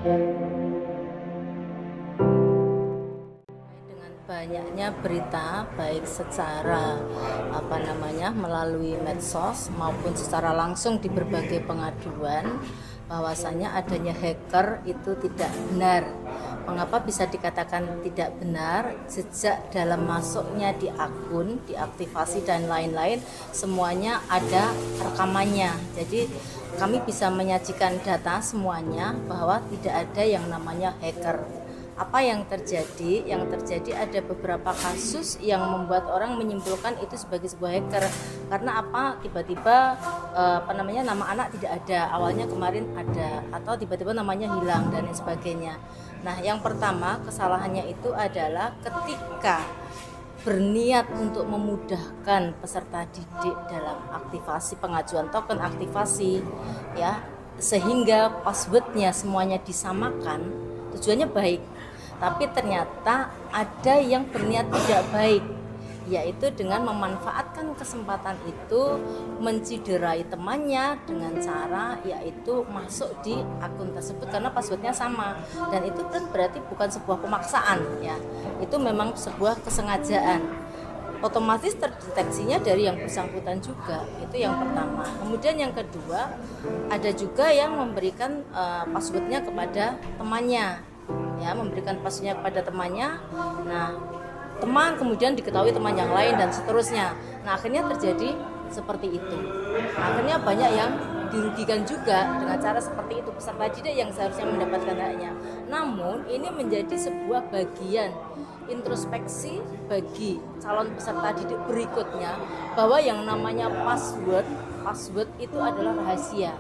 Dengan banyaknya berita baik secara melalui medsos maupun secara langsung di berbagai pengaduan bahwasanya adanya hacker itu tidak benar. Mengapa bisa dikatakan tidak benar? Sejak dalam masuknya di akun, diaktifasi dan lain-lain, semuanya ada rekamannya. Jadi kami bisa menyajikan data semuanya bahwa tidak ada yang namanya hacker. Apa yang terjadi? Yang terjadi ada beberapa kasus yang membuat orang menyimpulkan itu sebagai sebuah hacker. Karena apa? Tiba-tiba nama anak tidak ada, awalnya kemarin ada, atau tiba-tiba namanya hilang dan lain sebagainya. Nah, yang pertama kesalahannya itu adalah ketika berniat untuk memudahkan peserta didik dalam aktivasi pengajuan token aktivasi, ya, sehingga passwordnya semuanya disamakan, tujuannya baik. Tapi ternyata ada yang berniat tidak baik, yaitu dengan memanfaatkan kesempatan itu menciderai temannya dengan cara yaitu masuk di akun tersebut karena passwordnya sama, dan itu kan berarti bukan sebuah pemaksaan, ya, itu memang sebuah kesengajaan. Otomatis terdeteksinya dari yang bersangkutan juga, itu yang pertama. Kemudian yang kedua, ada juga yang memberikan passwordnya kepada temannya, ya, memberikan passwordnya kepada temannya. Nah, teman kemudian diketahui teman yang lain dan seterusnya. Nah, akhirnya terjadi seperti itu. Nah, akhirnya banyak yang dirugikan juga dengan cara seperti itu, peserta didik yang seharusnya mendapatkan haknya. Namun ini menjadi sebuah bagian introspeksi bagi calon peserta didik berikutnya bahwa yang namanya password itu adalah rahasia.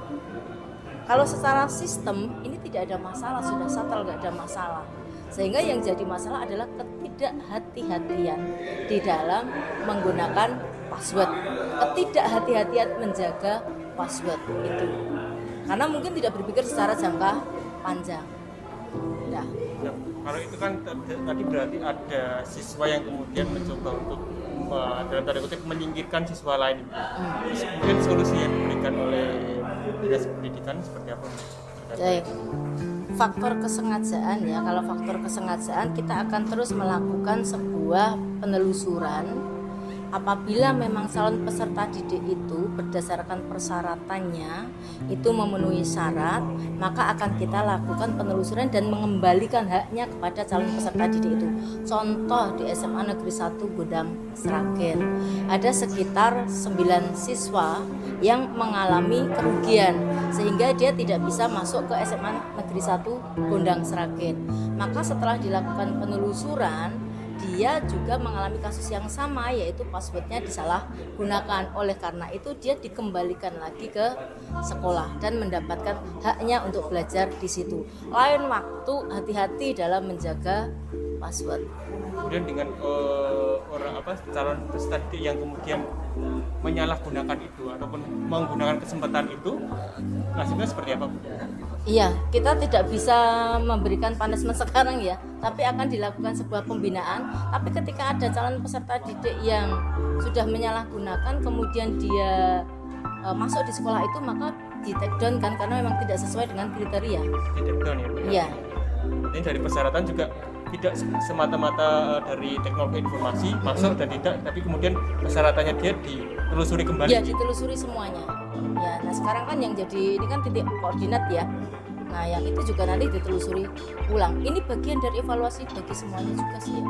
Kalau secara sistem ini tidak ada masalah, sudah settle, nggak ada masalah. Sehingga yang jadi masalah adalah ketidakhati-hatian di dalam menggunakan password, ketidakhati-hatian menjaga password itu. Karena mungkin tidak berpikir secara jangka panjang. Nah, kalau itu kan tadi berarti ada siswa yang kemudian mencoba untuk dalam tanda kutip menyingkirkan siswa lain. Mungkin solusi yang diberikan oleh Dinas Pendidikan seperti apa? Baik. Faktor kesengajaan, ya, kalau faktor kesengajaan kita akan terus melakukan sebuah penelusuran. Apabila memang calon peserta didik itu berdasarkan persyaratannya itu memenuhi syarat, maka akan kita lakukan penelusuran dan mengembalikan haknya kepada calon peserta didik itu. Contoh di SMA Negeri 1 Gondang Sragen, ada sekitar 9 siswa yang mengalami kerugian sehingga dia tidak bisa masuk ke SMA Negeri 1 Gondang Sragen. Maka setelah dilakukan penelusuran, dia juga mengalami kasus yang sama, yaitu passwordnya disalahgunakan. Oleh karena itu dia dikembalikan lagi ke sekolah dan mendapatkan haknya untuk belajar di situ. Lain waktu, hati-hati dalam menjaga password. Kemudian dengan calon peserta didik yang kemudian menyalahgunakan itu ataupun menggunakan kesempatan itu, nasibnya seperti apa? Iya, kita tidak bisa memberikan punishment sekarang, ya, tapi akan dilakukan sebuah pembinaan. Tapi ketika ada calon peserta didik yang sudah menyalahgunakan kemudian dia masuk di sekolah itu, maka di take down kan, karena memang tidak sesuai dengan kriteria. Di take down, ya? Iya. Ini dari persyaratan juga tidak semata-mata dari teknologi informasi masuk dan tidak, tapi kemudian persyaratannya dia ditelusuri kembali. Ya, ditelusuri semuanya. Ya, nah sekarang kan yang jadi ini kan titik koordinat, ya. Nah, yang itu juga nanti ditelusuri ulang. Ini bagian dari evaluasi bagi semuanya juga sih, ya.